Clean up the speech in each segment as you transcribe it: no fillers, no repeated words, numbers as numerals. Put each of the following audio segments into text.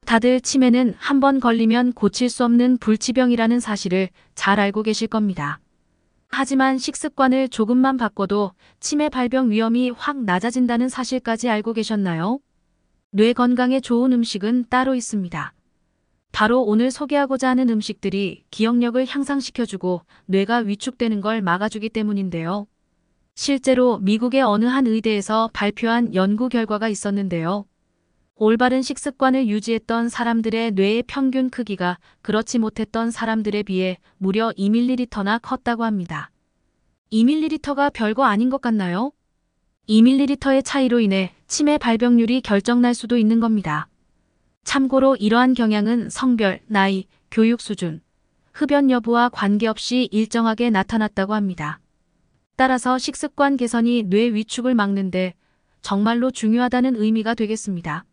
다들 치매는 한 번 걸리면 고칠 수 없는 불치병이라는 사실을 잘 알고 계실 겁니다. 하지만 식습관을 조금만 바꿔도 치매 발병 위험이 확 낮아진다는 사실까지 알고 계셨나요? 뇌 건강에 좋은 음식은 따로 있습니다. 바로 오늘 소개하고자 하는 음식들이 기억력을 향상시켜주고 뇌가 위축되는 걸 막아주기 때문인데요. 실제로 미국의 어느 한 의대에서 발표한 연구 결과가 있었는데요. 올바른 식습관을 유지했던 사람들의 뇌의 평균 크기가 그렇지 못했던 사람들에 비해 무려 2ml나 컸다고 합니다. 2ml가 별거 아닌 것 같나요? 2ml의 차이로 인해 치매 발병률이 결정날 수도 있는 겁니다. 참고로 이러한 경향은 성별, 나이, 교육 수준, 흡연 여부와 관계없이 일정하게 나타났다고 합니다. 따라서 식습관 개선이 뇌 위축을 막는데 정말로 중요하다는 의미가 되겠습니다.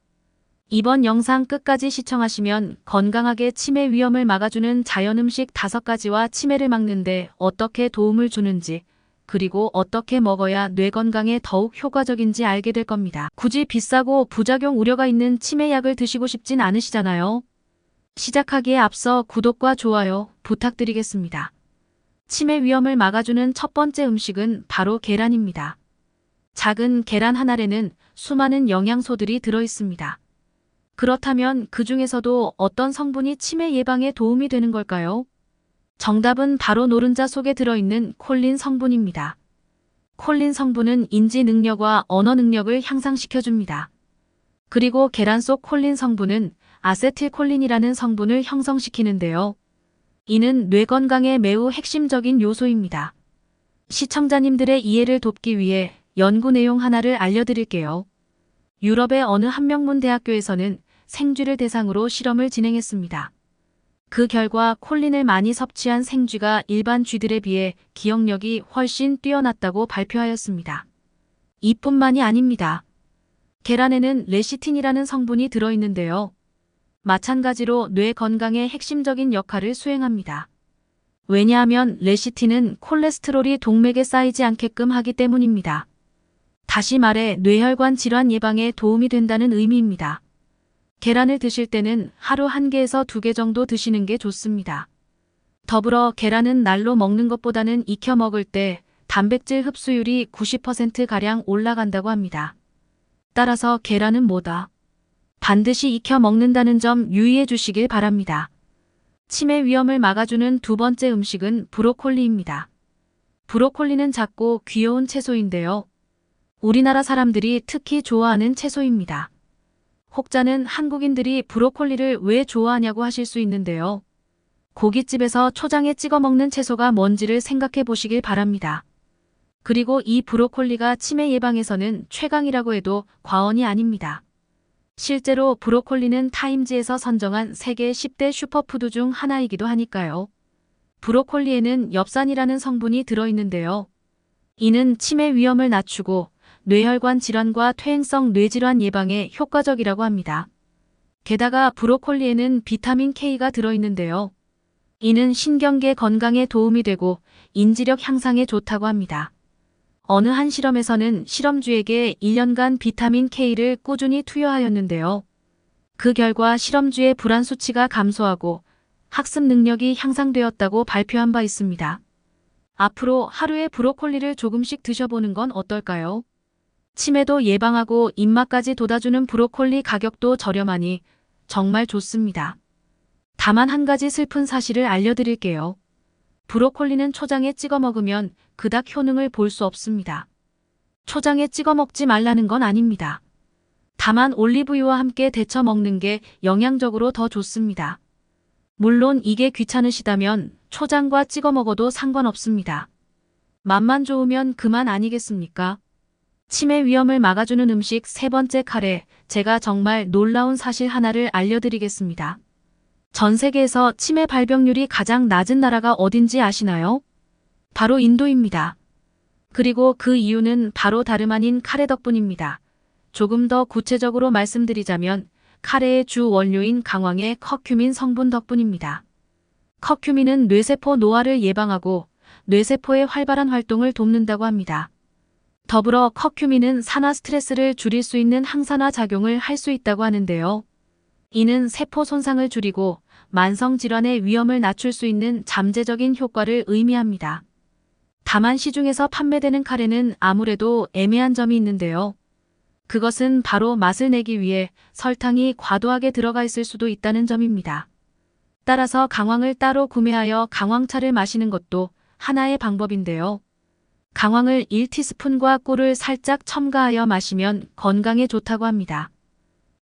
이번 영상 끝까지 시청하시면 건강하게 치매 위험을 막아주는 자연음식 5가지와 치매를 막는데 어떻게 도움을 주는지, 그리고 어떻게 먹어야 뇌 건강에 더욱 효과적인지 알게 될 겁니다. 굳이 비싸고 부작용 우려가 있는 치매약을 드시고 싶진 않으시잖아요. 시작하기에 앞서 구독과 좋아요 부탁드리겠습니다. 치매 위험을 막아주는 첫 번째 음식은 바로 계란입니다. 작은 계란 한 알에는 수많은 영양소들이 들어있습니다. 그렇다면 그 중에서도 어떤 성분이 치매 예방에 도움이 되는 걸까요? 정답은 바로 노른자 속에 들어있는 콜린 성분입니다. 콜린 성분은 인지 능력과 언어 능력을 향상시켜줍니다. 그리고 계란 속 콜린 성분은 아세틸콜린이라는 성분을 형성시키는데요. 이는 뇌 건강에 매우 핵심적인 요소입니다. 시청자님들의 이해를 돕기 위해 연구 내용 하나를 알려드릴게요. 유럽의 어느 한 명문 대학교에서는 생쥐를 대상으로 실험을 진행했습니다. 그 결과 콜린을 많이 섭취한 생쥐가 일반 쥐들에 비해 기억력이 훨씬 뛰어났다고 발표하였습니다. 이뿐만이 아닙니다. 계란에는 레시틴이라는 성분이 들어있는데요. 마찬가지로 뇌 건강에 핵심적인 역할을 수행합니다. 왜냐하면 레시틴은 콜레스테롤이 동맥에 쌓이지 않게끔 하기 때문입니다. 다시 말해 뇌혈관 질환 예방에 도움이 된다는 의미입니다. 계란을 드실 때는 하루 1개에서 2개 정도 드시는 게 좋습니다. 더불어 계란은 날로 먹는 것보다는 익혀 먹을 때 단백질 흡수율이 90%가량 올라간다고 합니다. 따라서 계란은 뭐다? 반드시 익혀 먹는다는 점 유의해 주시길 바랍니다. 치매 위험을 막아주는 두 번째 음식은 브로콜리입니다. 브로콜리는 작고 귀여운 채소인데요. 우리나라 사람들이 특히 좋아하는 채소입니다. 혹자는 한국인들이 브로콜리를 왜 좋아하냐고 하실 수 있는데요. 고깃집에서 초장에 찍어 먹는 채소가 뭔지를 생각해 보시길 바랍니다. 그리고 이 브로콜리가 치매 예방에서는 최강이라고 해도 과언이 아닙니다. 실제로 브로콜리는 타임지에서 선정한 세계 10대 슈퍼푸드 중 하나이기도 하니까요. 브로콜리에는 엽산이라는 성분이 들어있는데요. 이는 치매 위험을 낮추고 뇌혈관 질환과 퇴행성 뇌질환 예방에 효과적이라고 합니다. 게다가 브로콜리에는 비타민 K가 들어있는데요. 이는 신경계 건강에 도움이 되고 인지력 향상에 좋다고 합니다. 어느 한 실험에서는 실험주에게 1년간 비타민 K를 꾸준히 투여하였는데요. 그 결과 실험주의 불안 수치가 감소하고 학습 능력이 향상되었다고 발표한 바 있습니다. 앞으로 하루에 브로콜리를 조금씩 드셔보는 건 어떨까요? 치매도 예방하고 입맛까지 돋아주는 브로콜리 가격도 저렴하니 정말 좋습니다. 다만 한 가지 슬픈 사실을 알려드릴게요. 브로콜리는 초장에 찍어 먹으면 그닥 효능을 볼 수 없습니다. 초장에 찍어 먹지 말라는 건 아닙니다. 다만 올리브유와 함께 데쳐 먹는 게 영양적으로 더 좋습니다. 물론 이게 귀찮으시다면 초장과 찍어 먹어도 상관없습니다. 맛만 좋으면 그만 아니겠습니까? 치매 위험을 막아주는 음식 세 번째 카레, 제가 정말 놀라운 사실 하나를 알려드리겠습니다. 전 세계에서 치매 발병률이 가장 낮은 나라가 어딘지 아시나요? 바로 인도입니다. 그리고 그 이유는 바로 다름 아닌 카레 덕분입니다. 조금 더 구체적으로 말씀드리자면 카레의 주 원료인 강황의 커큐민 성분 덕분입니다. 커큐민은 뇌세포 노화를 예방하고 뇌세포의 활발한 활동을 돕는다고 합니다. 더불어 커큐민은 산화 스트레스를 줄일 수 있는 항산화 작용을 할 수 있다고 하는데요. 이는 세포 손상을 줄이고 만성 질환의 위험을 낮출 수 있는 잠재적인 효과를 의미합니다. 다만 시중에서 판매되는 카레는 아무래도 애매한 점이 있는데요. 그것은 바로 맛을 내기 위해 설탕이 과도하게 들어가 있을 수도 있다는 점입니다. 따라서 강황을 따로 구매하여 강황차를 마시는 것도 하나의 방법인데요. 강황을 1티스푼과 꿀을 살짝 첨가하여 마시면 건강에 좋다고 합니다.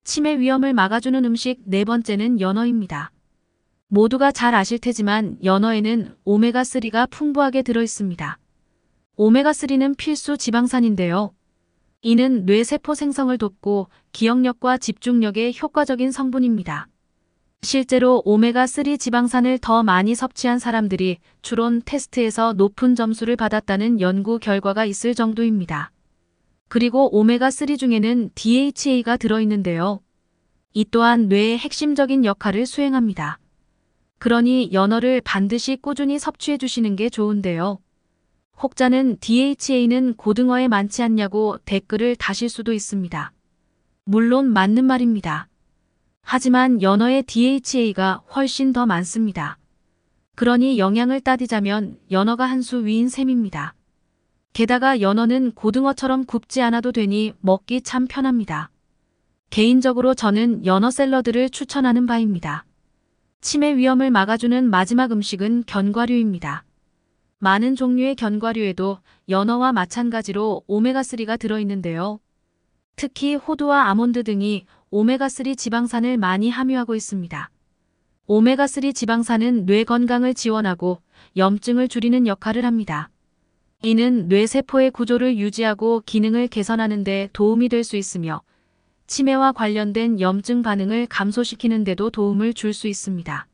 치매 위험을 막아주는 음식 네 번째는 연어입니다. 모두가 잘 아실 테지만 연어에는 오메가3가 풍부하게 들어있습니다. 오메가3는 필수 지방산인데요. 이는 뇌세포 생성을 돕고 기억력과 집중력에 효과적인 성분입니다. 실제로 오메가3 지방산을 더 많이 섭취한 사람들이 추론 테스트에서 높은 점수를 받았다는 연구 결과가 있을 정도입니다. 그리고 오메가3 중에는 DHA가 들어있는데요. 이 또한 뇌의 핵심적인 역할을 수행합니다. 그러니 연어를 반드시 꾸준히 섭취해 주시는 게 좋은데요. 혹자는 DHA는 고등어에 많지 않냐고 댓글을 다실 수도 있습니다. 물론 맞는 말입니다. 하지만 연어의 DHA가 훨씬 더 많습니다. 그러니 영양을 따지자면 연어가 한 수 위인 셈입니다. 게다가 연어는 고등어처럼 굽지 않아도 되니 먹기 참 편합니다. 개인적으로 저는 연어 샐러드를 추천하는 바입니다. 치매 위험을 막아주는 마지막 음식은 견과류입니다. 많은 종류의 견과류에도 연어와 마찬가지로 오메가3가 들어있는데요. 특히 호두와 아몬드 등이 오메가3 지방산을 많이 함유하고 있습니다. 오메가3 지방산은 뇌 건강을 지원하고 염증을 줄이는 역할을 합니다. 이는 뇌세포의 구조를 유지하고 기능을 개선하는 데 도움이 될 수 있으며 치매와 관련된 염증 반응을 감소시키는 데도 도움을 줄 수 있습니다.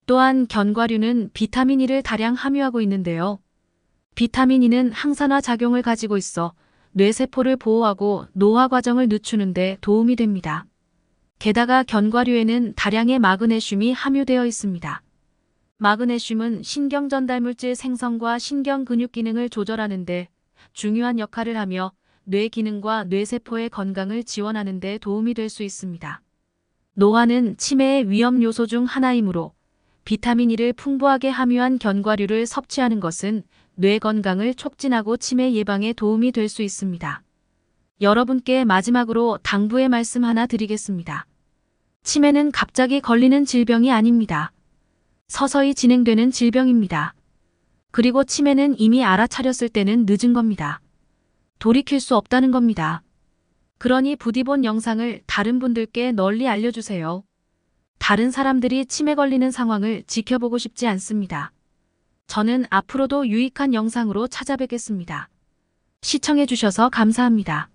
또한 견과류는 비타민 E를 다량 함유하고 있는데요. 비타민 E는 항산화 작용을 가지고 있어 뇌세포를 보호하고 노화 과정을 늦추는 데 도움이 됩니다. 게다가 견과류에는 다량의 마그네슘이 함유되어 있습니다. 마그네슘은 신경 전달물질 생성과 신경 근육 기능을 조절하는 데 중요한 역할을 하며 뇌 기능과 뇌세포의 건강을 지원하는 데 도움이 될 수 있습니다. 노화는 치매의 위험 요소 중 하나이므로 비타민 E를 풍부하게 함유한 견과류를 섭취하는 것은 뇌 건강을 촉진하고 치매 예방에 도움이 될 수 있습니다. 여러분께 마지막으로 당부의 말씀 하나 드리겠습니다. 치매는 갑자기 걸리는 질병이 아닙니다. 서서히 진행되는 질병입니다. 그리고 치매는 이미 알아차렸을 때는 늦은 겁니다. 돌이킬 수 없다는 겁니다. 그러니 부디 본 영상을 다른 분들께 널리 알려주세요. 다른 사람들이 치매 걸리는 상황을 지켜보고 싶지 않습니다. 저는 앞으로도 유익한 영상으로 찾아뵙겠습니다. 시청해주셔서 감사합니다.